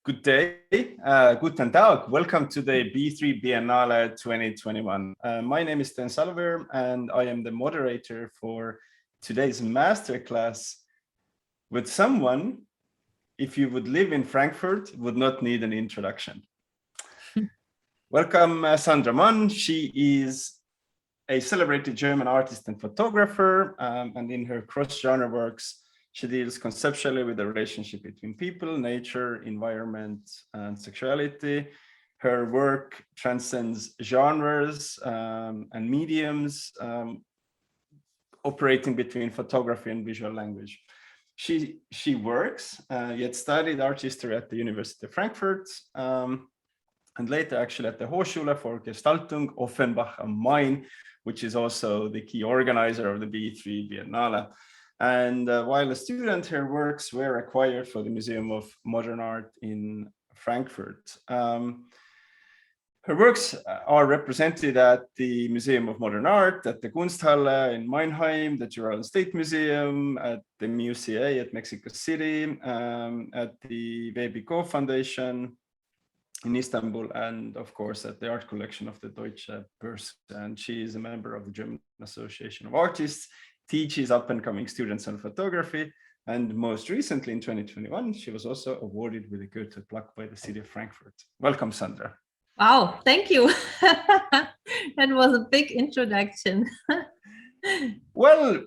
Good day, guten Tag. Welcome to the B3 Biennale 2021. My name is Sten-Kristian Saluveer, and I am the moderator for today's masterclass with someone, if you would live in Frankfurt, would not need an introduction. Welcome, Sandra Mann. She is a celebrated German artist and photographer, and in her cross-genre works, she deals conceptually with the relationship between people, nature, environment, and sexuality. Her work transcends genres and mediums, operating between photography and visual language. She works, yet studied art history at the University of Frankfurt, and later actually at the Hochschule for Gestaltung, Offenbach am Main, which is also the key organizer of the B3 Biennale. And while a student, her works were acquired for the Museum of Modern Art in Frankfurt. Her works are represented at the Museum of Modern Art, at the Kunsthalle in Mannheim, the Gerald State Museum, at the MUSEA at Mexico City, at the WBGO Foundation in Istanbul, and of course at the art collection of the Deutsche Börse. And she is a member of the German Association of Artists, teaches up-and-coming students on photography, and most recently in 2021, she was also awarded with a Goethe plaque by the city of Frankfurt. Welcome, Sandra. Wow, thank you. That was a big introduction. Well,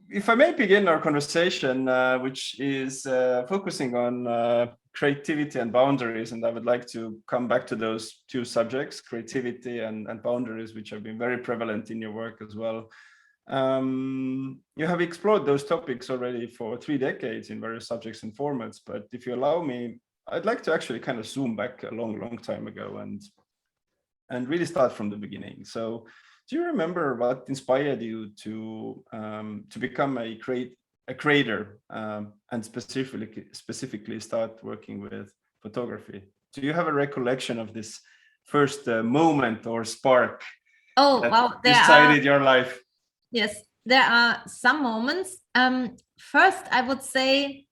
if I may begin our conversation, which is focusing on creativity and boundaries, and I would like to come back to those two subjects, creativity and boundaries, which have been very prevalent in your work as well. You have explored those topics already for 3 decades in various subjects and formats, but if you allow me, I'd like to actually kind of zoom back a long time ago and really start from the beginning. So do you remember what inspired you to become a creator and specifically start working with photography? Do you have a recollection of this first moment or spark that decided your life? Yes, there are some moments. First, I would say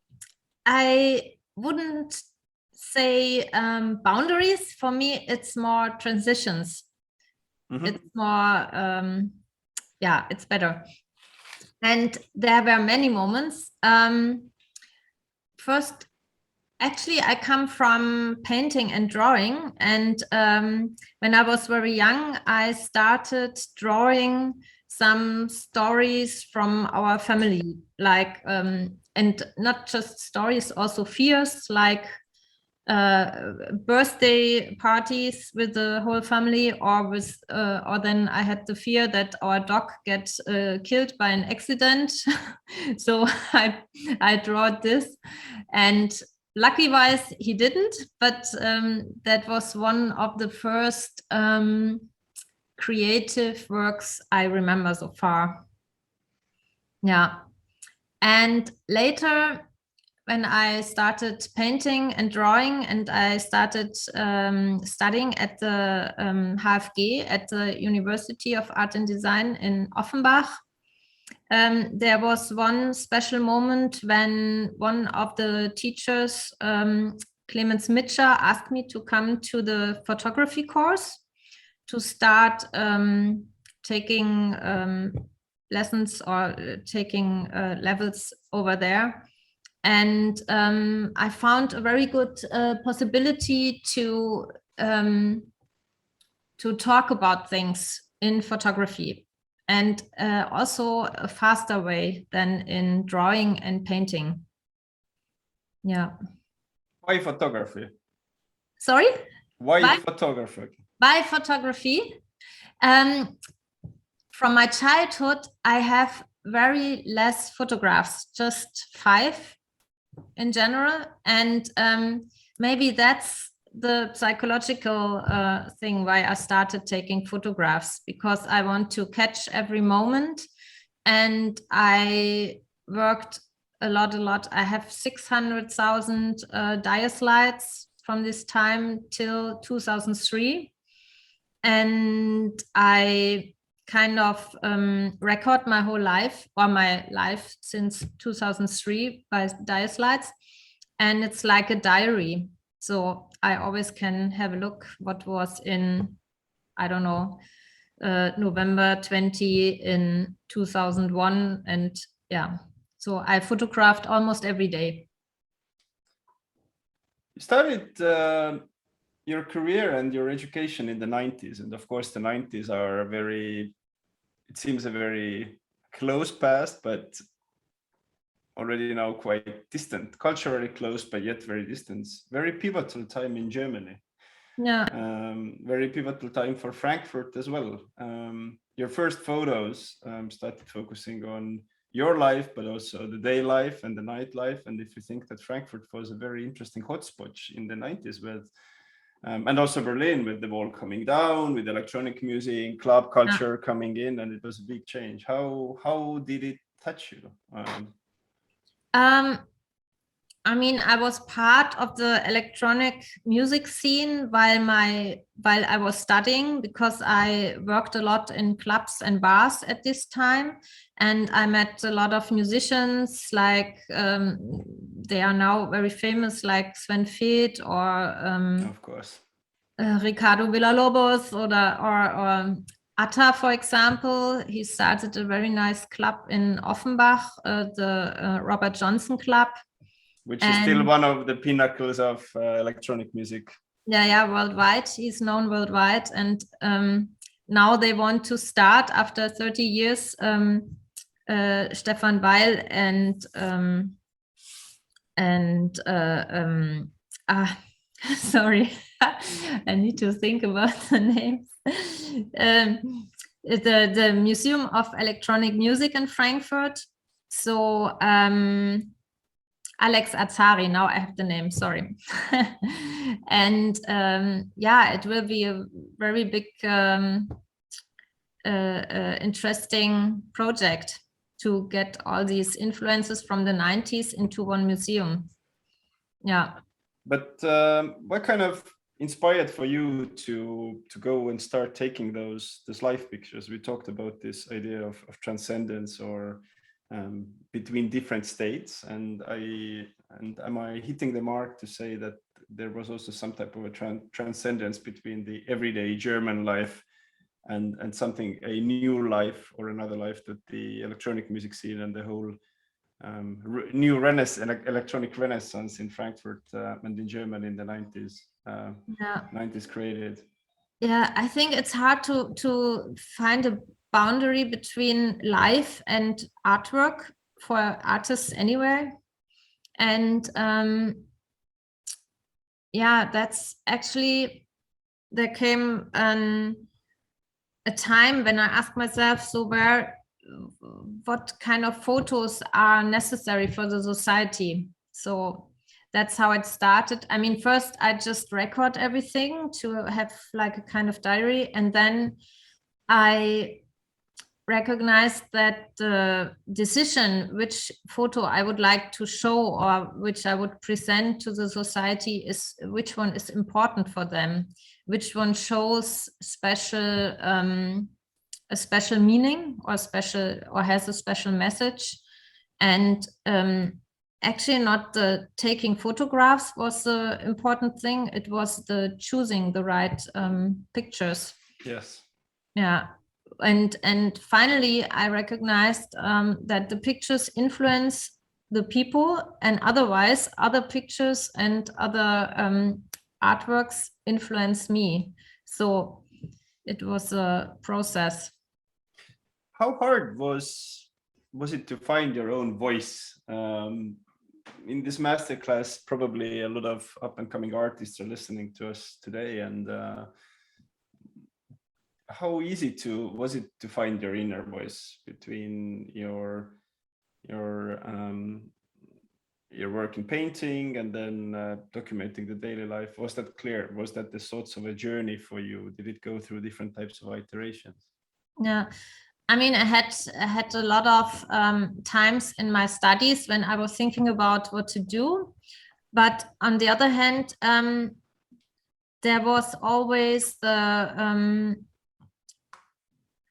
I wouldn't say boundaries. For me, it's more transitions. Mm-hmm. It's more, yeah, it's better. And there were many moments. First, actually, I come from painting and drawing. And when I was very young, I started drawing some stories from our family, like, and not just stories, also fears, like birthday parties with the whole family, or then I had the fear that our dog gets killed by an accident. So I draw this, and lucky-wise he didn't, but that was one of the first creative works I remember so far. Yeah. And later, when I started painting and drawing, and I started studying at the HFG, at the University of Art and Design in Offenbach, there was one special moment when one of the teachers, Clemens Mitscher, asked me to come to the photography course to start taking lessons or taking levels over there. And I found a very good possibility to talk about things in photography, and also a faster way than in drawing and painting. Yeah. Why photography? Sorry? Why photography? By photography, from my childhood, I have very less photographs, just 5 in general. And maybe that's the psychological thing why I started taking photographs, because I want to catch every moment. And I worked a lot. I have 600,000 diaslides from this time till 2003. And I kind of record my whole life, or my life since 2003, by diaslides. And it's like a diary. So I always can have a look what was in, I don't know, November 20 in 2001. And yeah, so I photographed almost every day. You started your career and your education in the 90s. And of course, the 90s are it seems a very close past, but already now quite distant, culturally close, but yet very distant. Very pivotal time in Germany. Yeah. Very pivotal time for Frankfurt as well. Your first photos started focusing on your life, but also the day life and the night life. And if you think that Frankfurt was a very interesting hotspot in the 90s with, and also Berlin with the wall coming down, with electronic music, club culture coming in, and it was a big change. How did it touch you? I mean, I was part of the electronic music scene while I was studying, because I worked a lot in clubs and bars at this time, and I met a lot of musicians, like they are now very famous, like Sven Feth or of course, Ricardo Villalobos or Atta, for example. He started a very nice club in Offenbach, the Robert Johnson Club. Which is still one of the pinnacles of electronic music. Yeah, worldwide. He's known worldwide. And now they want to start, after 30 years, Stefan Weil sorry, I need to think about the names. The Museum of Electronic Music in Frankfurt. So Alex Azari, now I have the name, sorry. And yeah, it will be a very big, interesting project to get all these influences from the 90s into one museum. Yeah. But what kind of inspired for you to go and start taking those live pictures? We talked about this idea of transcendence, or between different states, and am I hitting the mark to say that there was also some type of a transcendence between the everyday German life and something, a new life or another life that the electronic music scene and the whole new electronic renaissance in Frankfurt and in Germany in the 90s 90s created? Yeah, I think it's hard to find a boundary between life and artwork for artists anywhere. And yeah, that's actually, there came a time when I asked myself, so what kind of photos are necessary for the society? So that's how it started. I mean, first I just record everything to have like a kind of diary, and then I recognized that the decision which photo I would like to show or which I would present to the society is which one is important for them, which one shows special a special meaning or has a special message. And actually not the taking photographs was the important thing, it was the choosing the right pictures. Yes. Yeah. And finally, I recognized that the pictures influence the people, and otherwise, other pictures and other artworks influence me. So it was a process. How hard was it to find your own voice? In this masterclass, probably a lot of up and coming artists are listening to us today, and how easy was it to find your inner voice between your work in painting and then documenting the daily life? Was that clear? Was that the sorts of a journey for you? Did it go through different types of iterations? Yeah, I mean, I had a lot of times in my studies when I was thinking about what to do, but on the other hand, there was always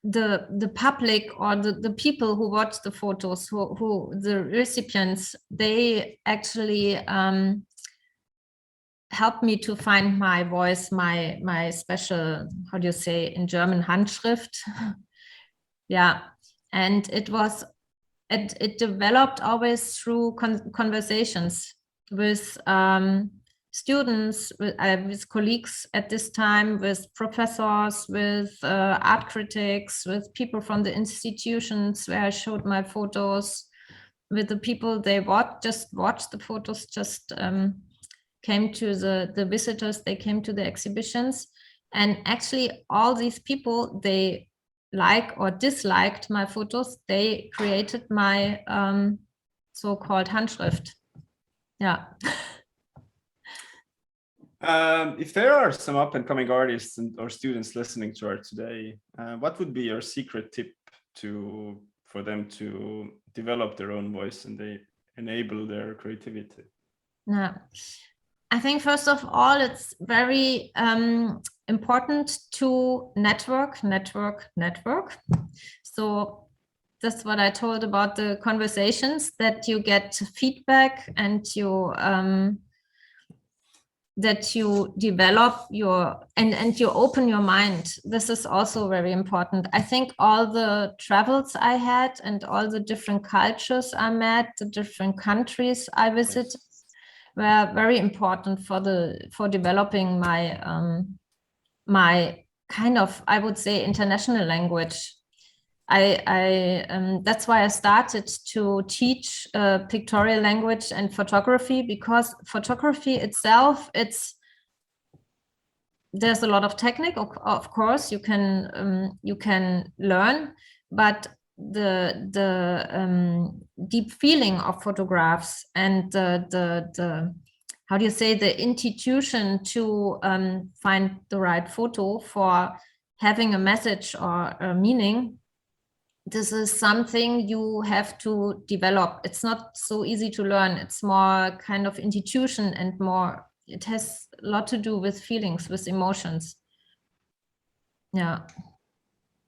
the public or the people who watch the photos, who the recipients, they actually helped me to find my voice, my special, how do you say in German, Handschrift. Yeah, and it developed always through conversations with students, with colleagues at this time, with professors, with art critics, with people from the institutions where I showed my photos, with the people they just watched the photos, just came to the visitors, they came to the exhibitions. And actually all these people, they like or disliked my photos, they created my so-called Handschrift. Yeah. If there are some up-and-coming artists or students listening to art today, what would be your secret tip for them to develop their own voice and they enable their creativity? Yeah, I think first of all, it's very important to network. So that's what I told about the conversations, that you get feedback and that you develop and you open your mind. This is also very important. I think all the travels I had and all the different cultures I met, the different countries I visited, were very important for developing my my kind of, I would say, international language. That's why I started to teach pictorial language and photography, because photography itself, there's a lot of technique, of course, you can learn, but the deep feeling of photographs and the how do you say, the intuition to find the right photo for having a message or a meaning, this is something you have to develop. It's not so easy to learn. It's more kind of intuition and more, it has a lot to do with feelings, with emotions. Yeah.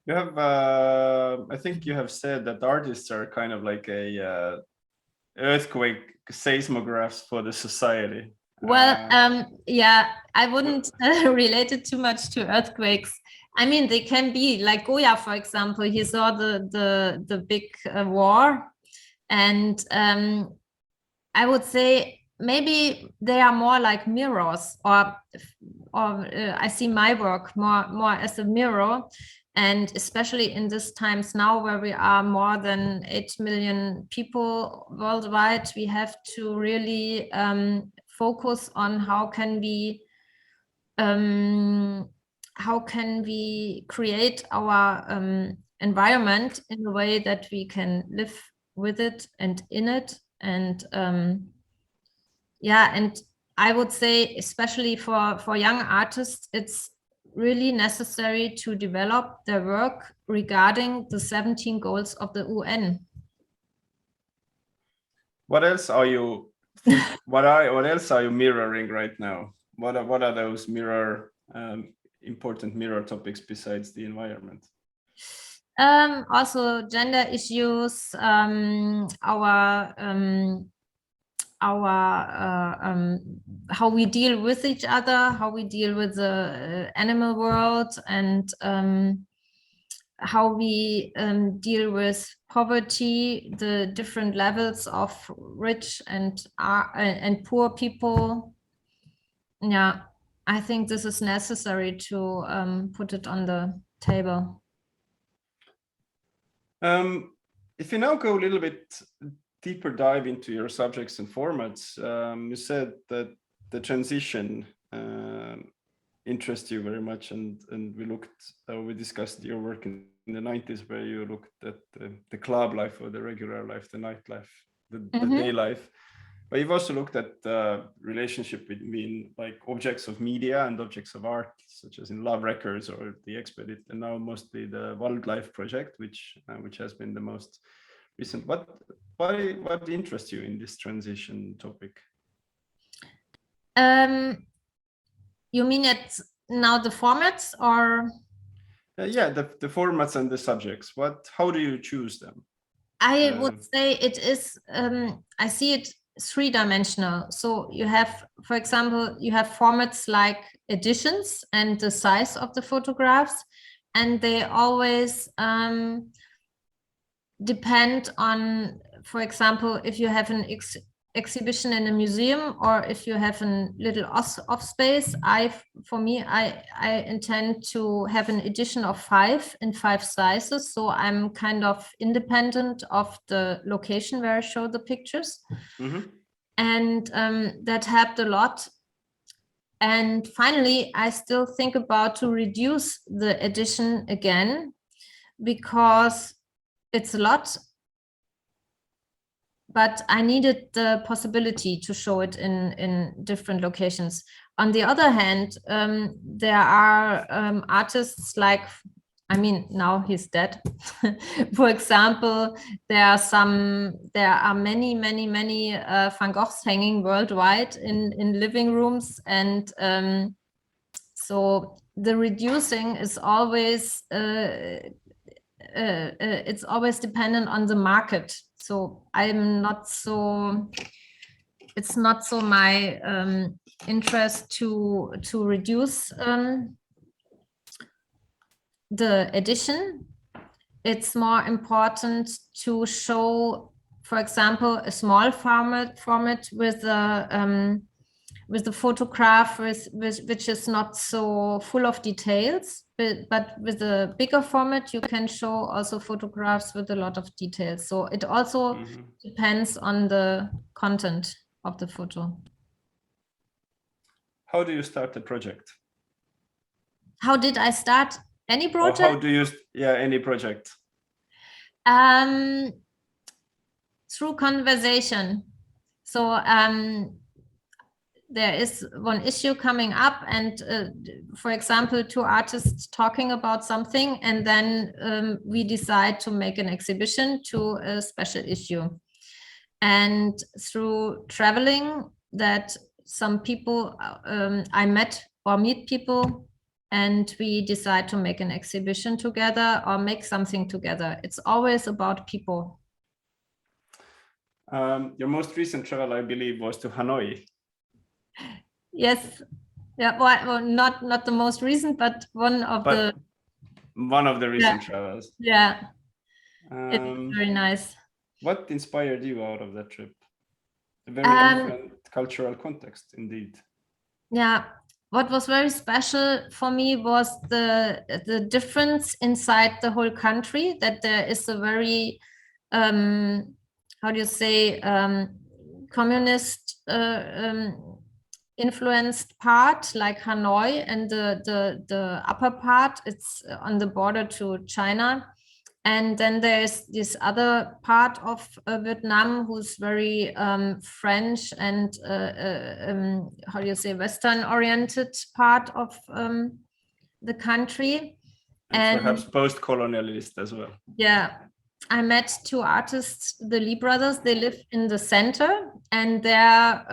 You have, I think you have said that artists are kind of like a earthquake seismographs for the society. Well, yeah, I wouldn't relate it too much to earthquakes. I mean, they can be like Goya, for example. He saw the big war, and I would say maybe they are more like mirrors, or I see my work more as a mirror. And especially in these times now, where we are more than 8 million people worldwide, we have to really focus on how can we create our environment in a way that we can live with it and in it. And yeah, and I would say, especially for young artists, it's really necessary to develop their work regarding the 17 goals of the UN. What else are you what else are you mirroring right now? What are those important mirror topics besides the environment? Also gender issues, our how we deal with each other, how we deal with the animal world, and how we deal with poverty, the different levels of rich and poor people. Yeah, I think this is necessary to put it on the table. If you now go a little bit deeper dive into your subjects and formats, you said that the transition interests you very much, and we discussed your work in the 90s, where you looked at the club life or the regular life, the nightlife, the day life. But you've also looked at the relationship between like objects of media and objects of art, such as in Love Records or The Expedit, and now mostly the Wildlife Project, which has been the most recent. What interests you in this transition topic? You mean it's now the formats, or? Yeah, the formats and the subjects. How do you choose them? I would say it is, I see it three-dimensional. So you have, for example, you have formats like editions and the size of the photographs, and they always depend on, for example, if you have an exhibition in a museum or if you have a little off space. For me, I intend to have an edition of 5 in 5 sizes, so I'm kind of independent of the location where I show the pictures. And that helped a lot. And finally, I still think about to reduce the edition again, because it's a lot, but I needed the possibility to show it in different locations. On the other hand, there are artists like, I mean, now he's dead. For example, there are many Van Goghs hanging worldwide in living rooms, and so the reducing is always it's always dependent on the market. So it's not so my interest to reduce the edition. It's more important to show, for example, a small format with the photograph which is not so full of details, but with a bigger format you can show also photographs with a lot of details. So it also depends on the content of the photo. How do you start a project? How did I start any project? Or how do you, any project? Through conversation. So there is one issue coming up, and for example, 2 artists talking about something, and then we decide to make an exhibition to a special issue. And through traveling, that some people I met or meet people, and we decide to make an exhibition together or make something together. It's always about people. Your most recent travel, I believe, was to Hanoi. Yes, yeah. Well, not the most recent, but one of the recent travels. Yeah, it's very nice. What inspired you out of that trip? A very different cultural context, indeed. Yeah, what was very special for me was the difference inside the whole country. That there is a very how do you say, communist influenced part like Hanoi, and the upper part, it's on the border to China. And then there's this other part of Vietnam who's very French and how do you say, Western oriented part of the country. And perhaps post-colonialist as well. Yeah. I met 2 artists, the Lee brothers. They live in the center, and their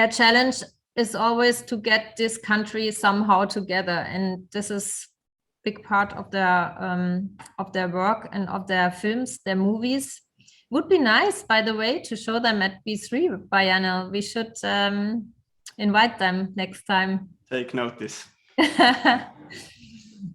challenge is always to get this country somehow together. And this is big part of their work and of their films, their movies. Would be nice, by the way, to show them at B3 Biennial. We should invite them next time. Take notice.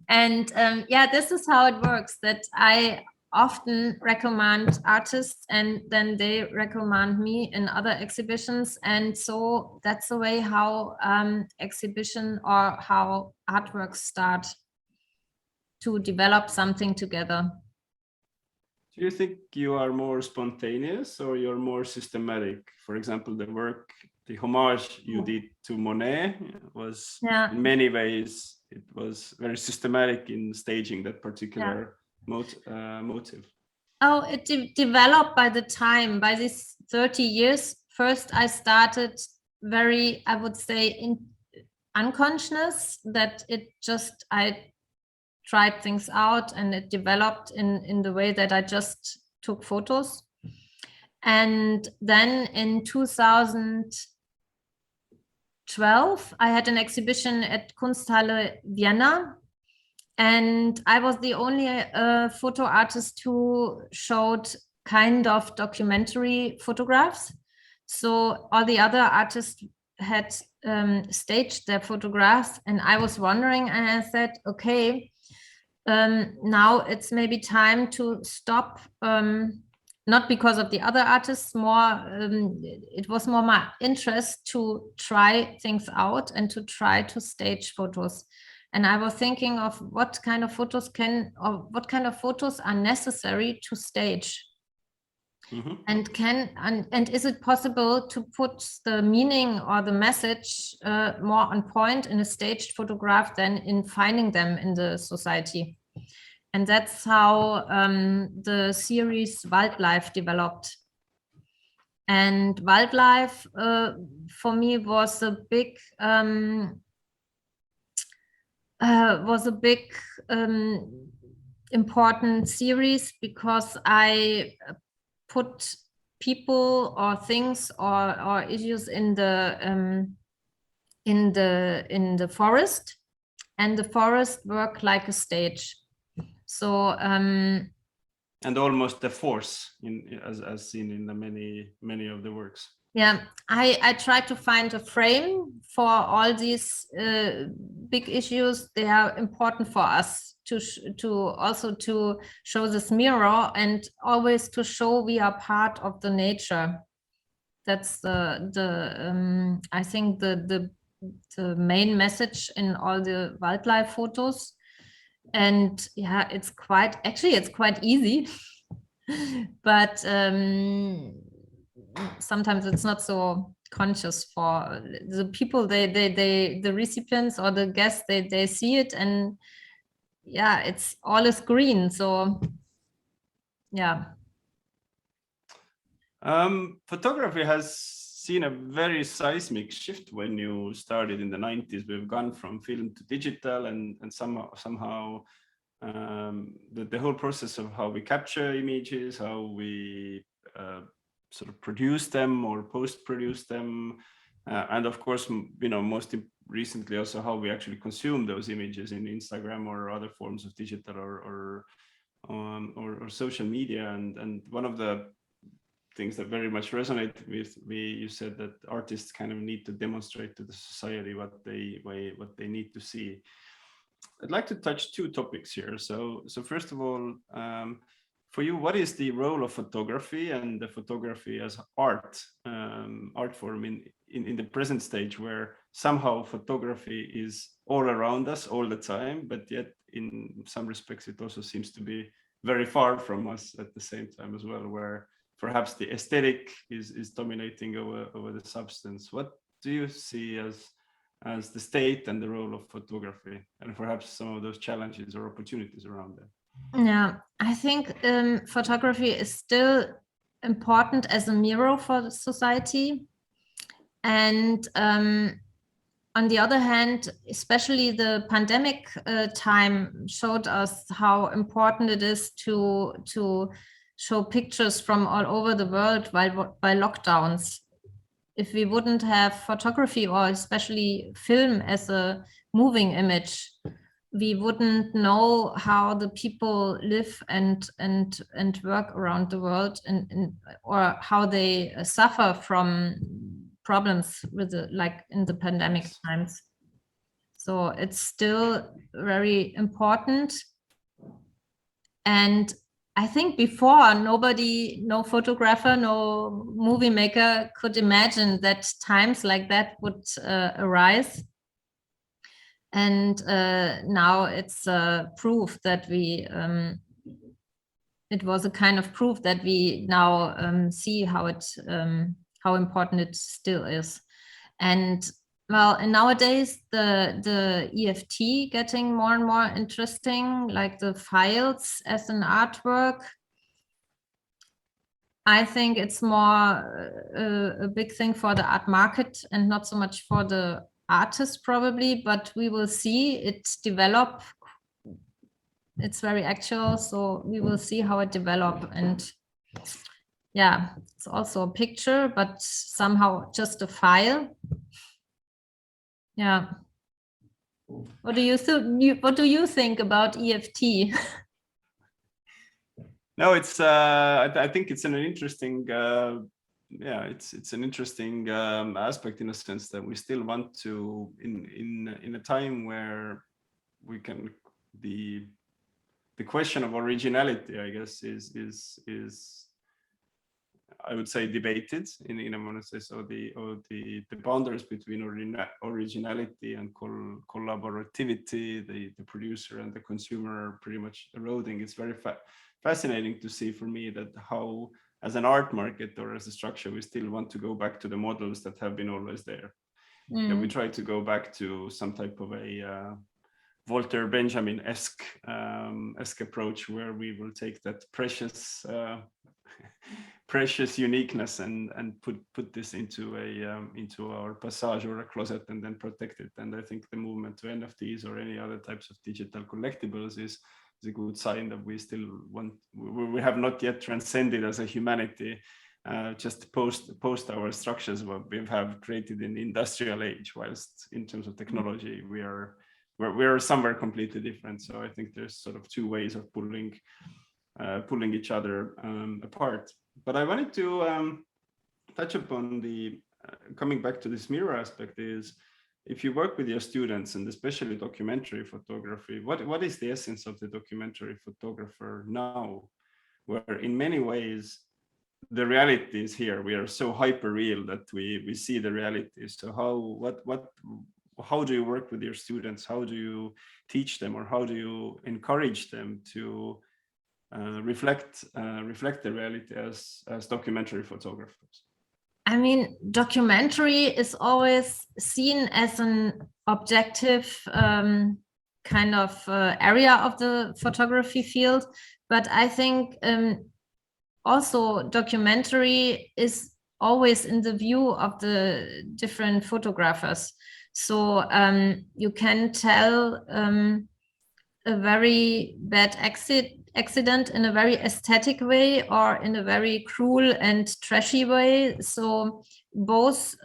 And yeah, this is how it works, that I often recommend artists and then they recommend me in other exhibitions. And so that's the way how exhibition or how artworks start to develop something together. Do you think you are more spontaneous or you're more systematic? For example, the homage you did to Monet was in many ways, it was very systematic in staging that particular motive. Oh, it developed by the time, by these 30 years. First, I started very, I would say, unconscious, that I tried things out and it developed in the way that I just took photos. And then in 2012, I had an exhibition at Kunsthalle Vienna, and I was the only photo artist who showed kind of documentary photographs. So all the other artists had staged their photographs, and I was wondering, and I said, okay, now it's maybe time to stop, not because of the other artists, more it was more my interest to try things out and to try to stage photos. And I was thinking of what kind of photos are necessary to stage. Mm-hmm. And is it possible to put the meaning or the message more on point in a staged photograph than in finding them in the society? And that's how the series Wildlife developed. And Wildlife for me was a big important series, because I put people or things or issues in the forest, and the forest work like a stage. So and almost the force as seen in the many of the works. Yeah, I try to find a frame for all these big issues. They are important for us to also to show this mirror, and always to show we are part of the nature. That's I think the main message in all the wildlife photos. And yeah, it's quite easy, but sometimes it's not so conscious for the people. The recipients or the guests, they see it, and yeah, it's all is green. So yeah. Photography has seen a very seismic shift when you started in the 90s. We've gone from film to digital, and somehow the whole process of how we capture images, how we sort of produce them or post-produce them, and of course, most recently also how we actually consume those images in Instagram or other forms of digital or social media. And one of the things that very much resonate with me, you said that artists kind of need to demonstrate to the society what they need to see. I'd like to touch two topics here. So first of all, for you, what is the role of photography and the photography as art form in the present stage, where somehow photography is all around us all the time, but yet in some respects it also seems to be very far from us at the same time as well, where perhaps the aesthetic is dominating over the substance. What do you see as the state and the role of photography, and perhaps some of those challenges or opportunities around that? Yeah, I think photography is still important as a mirror for the society. And on the other hand, especially the pandemic time showed us how important it is to show pictures from all over the world by lockdowns. If we wouldn't have photography, or especially film as a moving image, we wouldn't know how the people live and work around the world, or how they suffer from problems with like in the pandemic times. So it's still very important. And I think before, no photographer, no movie maker could imagine that times like that would arise. And now it's proof that it was a kind of proof that we now see how important it still is. And well, and nowadays the EFT getting more and more interesting, like the files as an artwork. I think it's more a big thing for the art market and not so much for the artist probably, but we will see it develop. It's very actual, so we will see how it develop. And yeah, it's also a picture, but somehow just a file. Yeah. What do you think about EFT? No, it's I think it's an interesting yeah, it's an interesting aspect in a sense that we still want to in a time where we can the question of originality, I guess, is I would say debated in I want to say so the boundaries between originality and collaborativity, the producer and the consumer are pretty much eroding. It's very fascinating to see for me that how as an art market or as a structure we still want to go back to the models that have been always there. That we try to go back to some type of a Walter Benjamin-esque approach where we will take that precious precious uniqueness and put this into into our passage or a closet and then protect it. And I think the movement to NFTs or any other types of digital collectibles is a good sign that we still want, we have not yet transcended as a humanity just post our structures what we have created in the industrial age, whilst in terms of technology we're somewhere completely different. So I think there's sort of two ways of pulling each other apart. But I wanted to touch upon the coming back to this mirror aspect is, if you work with your students and especially documentary photography, what is the essence of the documentary photographer now, where in many ways the reality is here. We are so hyper real that we see the reality. So how do you work with your students? How do you teach them, or how do you encourage them to reflect the reality as documentary photographers? I mean, documentary is always seen as an objective kind of area of the photography field, but I think also documentary is always in the view of the different photographers. So you can tell a very bad accident in a very aesthetic way or in a very cruel and trashy way. So both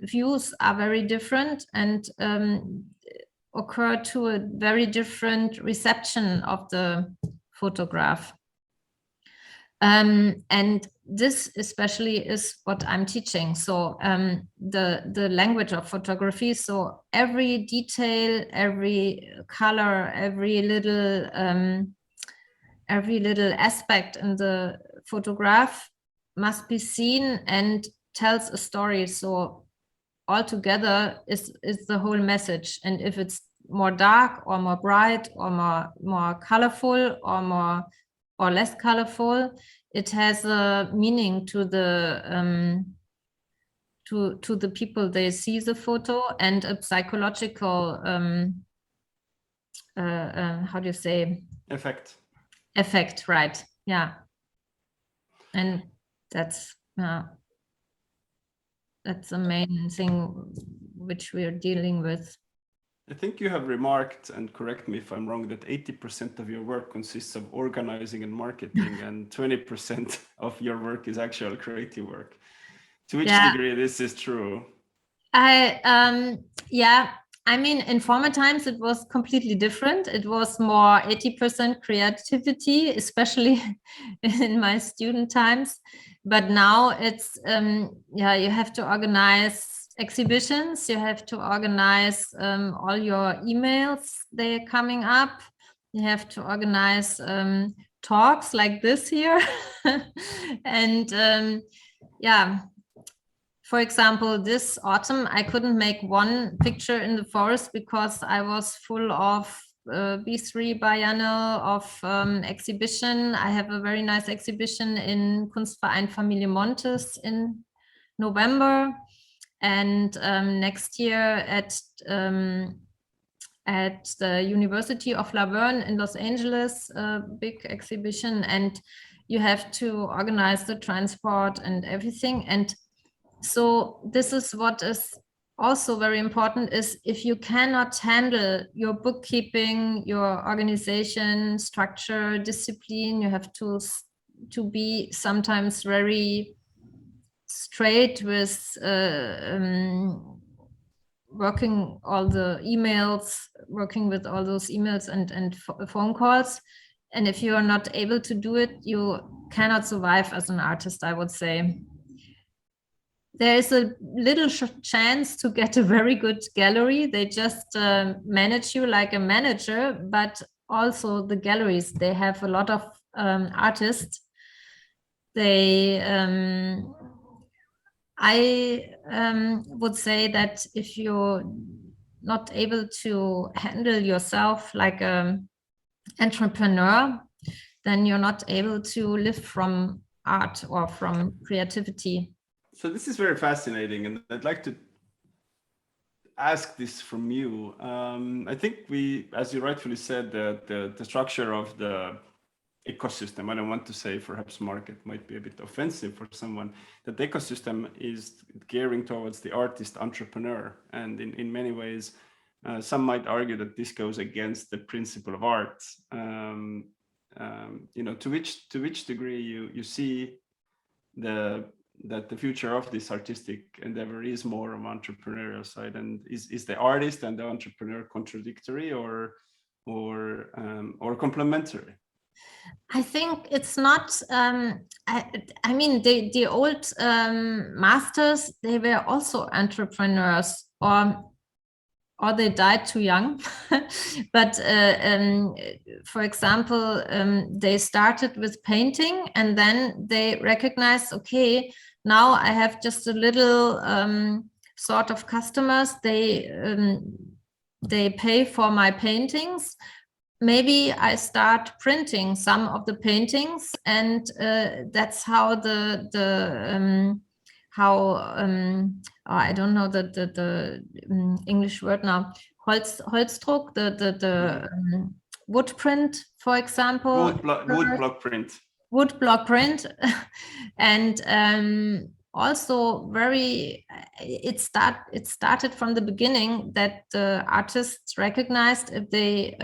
views are very different and occur to a very different reception of the photograph. And this especially is what I'm teaching. So the language of photography. So every detail, every color, every little aspect in the photograph must be seen and tells a story. So altogether is the whole message. And if it's more dark or more bright or more colorful or more or less colorful, it has a meaning to the to the people they see the photo, and a psychological how do you say, effect, right? Yeah. And that's the main thing which we are dealing with. I think you have remarked, and correct me if I'm wrong, that 80% of your work consists of organizing and marketing, and 20% of your work is actual creative work. To which degree this is true? I mean, in former times it was completely different. It was more 80% creativity, especially in my student times. But now it's you have to organize exhibitions, you have to organize all your emails, they're coming up, you have to organize talks like this here. And for example, this autumn I couldn't make one picture in the forest because I was full of B3 Biennale of exhibition. I have a very nice exhibition in Kunstverein Familie Montes in November. And next year at the University of La Verne in Los Angeles, a big exhibition, and you have to organize the transport and everything. And so this is what is also very important, is if you cannot handle your bookkeeping, your organization, structure, discipline, you have to be sometimes very straight with working all the emails, working with all those emails and phone calls. and if you are not able to do it, you cannot survive as an artist, I would say. There is a little chance to get a very good gallery. They just manage you like a manager, but also the galleries, they have a lot of artists. They, I would say that if you're not able to handle yourself like an entrepreneur, then you're not able to live from art or from creativity. So this is very fascinating, and I'd like to ask this from you. I think we, as you rightfully said, the structure of the ecosystem, I don't want to say perhaps market, might be a bit offensive for someone, that the ecosystem is gearing towards the artist entrepreneur. And in many ways, some might argue that this goes against the principle of art. To which degree you see that the future of this artistic endeavor is more on entrepreneurial side, and is the artist and the entrepreneur contradictory or complementary? I think it's not. I mean, the old masters, they were also entrepreneurs, or they died too young. But for example, they started with painting, and then they recognized, okay, now I have just a little sort of customers. They pay for my paintings. Maybe I start printing some of the paintings, and that's how I don't know the English word now. Holzdruck, the wood print, for example. Wood block print. Wood block print, and also it started from the beginning that the artists recognized if they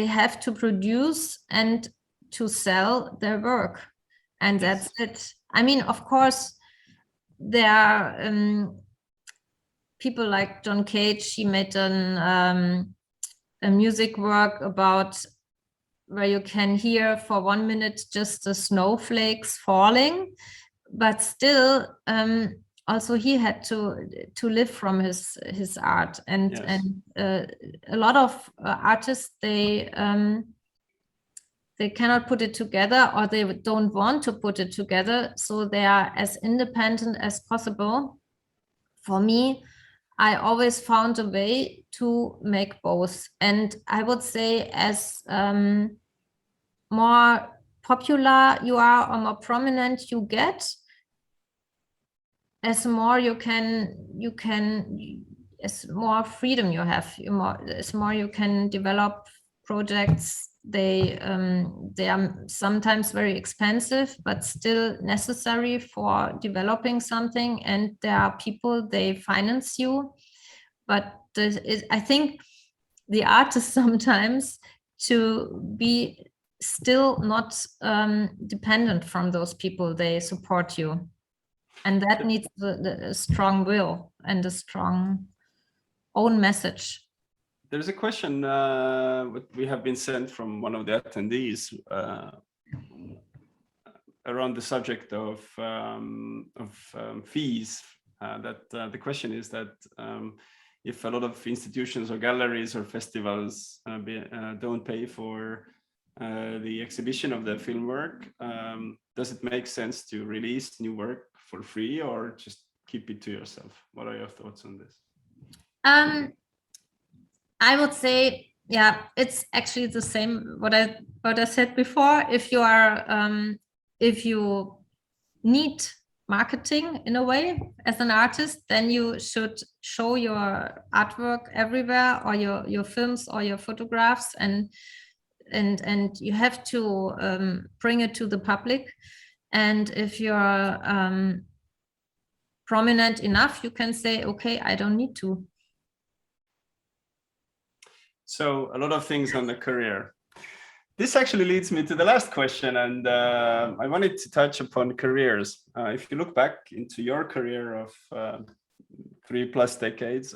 have to produce and to sell their work, and that's it. I mean, of course, there are people like John Cage. He made a music work about where you can hear for 1 minute just the snowflakes falling, but still also he had to live from his art, and a lot of artists, they cannot put it together, or they don't want to put it together, so they are as independent as possible. For me, I always found a way to make both, and I would say as more popular you are or more prominent you get, as more you can as more freedom you have, as more you can develop projects. They are sometimes very expensive, but still necessary for developing something, and there are people, they finance you. But I think the art is sometimes to be still not dependent from those people. They support you, and that needs the strong will and a strong own message. There's a question we have been sent from one of the attendees around the subject of fees. The question is that if a lot of institutions or galleries or festivals don't pay for the exhibition of the film work, does it make sense to release new work for free, or just keep it to yourself? What are your thoughts on this? I would say, yeah, it's actually the same what I said before. If you are if you need marketing in a way as an artist, then you should show your artwork everywhere, or your films or your photographs, and you have to bring it to the public. And if you're prominent enough, you can say, okay, I don't need to. So a lot of things on the career. This actually leads me to the last question, and I wanted to touch upon careers. If you look back into your career of 3+ decades,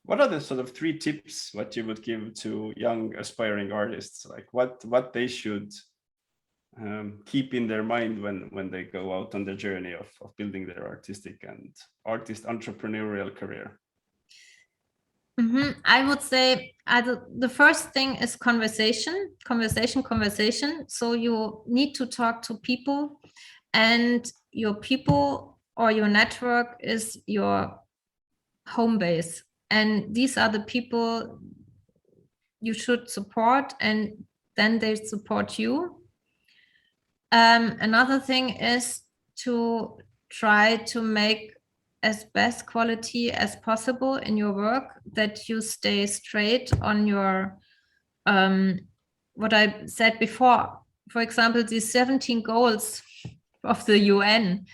What are the sort of 3 tips what you would give to young aspiring artists? Like what they should keep in their mind when they go out on the journey of building their artistic and entrepreneurial career? I would say the first thing is conversation. So you need to talk to people, and your people or your network is your home base. And these are the people you should support, and then they support you. Another thing is to try to make as best quality as possible in your work, that you stay straight on your what I said before. For example, these 17 goals of the UN,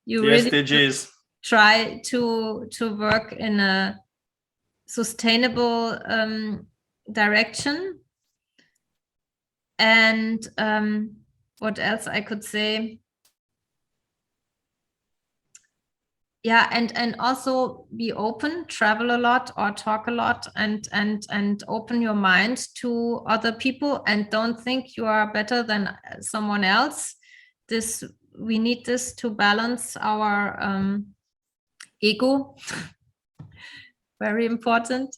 you the really SDGs. try to work in a sustainable direction. And what else I could say? Yeah, and also be open, travel a lot or talk a lot, and open your mind to other people, and don't think you are better than someone else. We need this to balance our ego. Very important.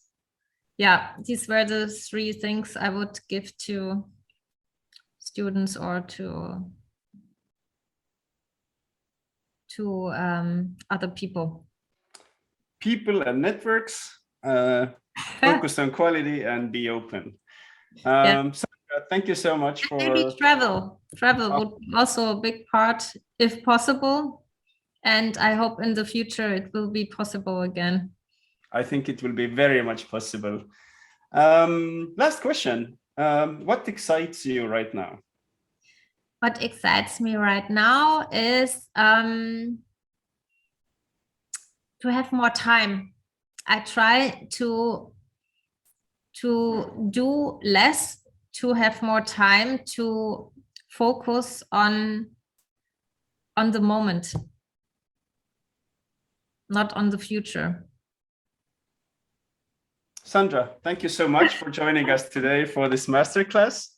Yeah, these were the 3 things I would give to students or to other people. People and networks, focus on quality and be open. Yeah. Sandra, thank you so much for... Maybe travel would be also a big part, if possible. And I hope in the future it will be possible again. I think it will be very much possible. Last question. What excites you right now? What excites me right now is to have more time. I try to do less, to have more time to focus on the moment, not on the future. Sandra, thank you so much for joining us today for this masterclass.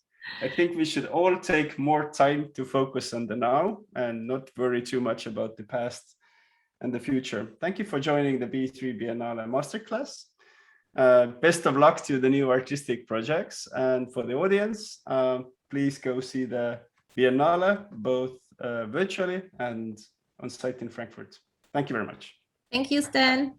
I think we should all take more time to focus on the now and not worry too much about the past and the future. Thank you for joining the B3 Biennale Masterclass. Best of luck to the new artistic projects. And for the audience, please go see the Biennale, both virtually and on site in Frankfurt. Thank you very much. Thank you, Stan.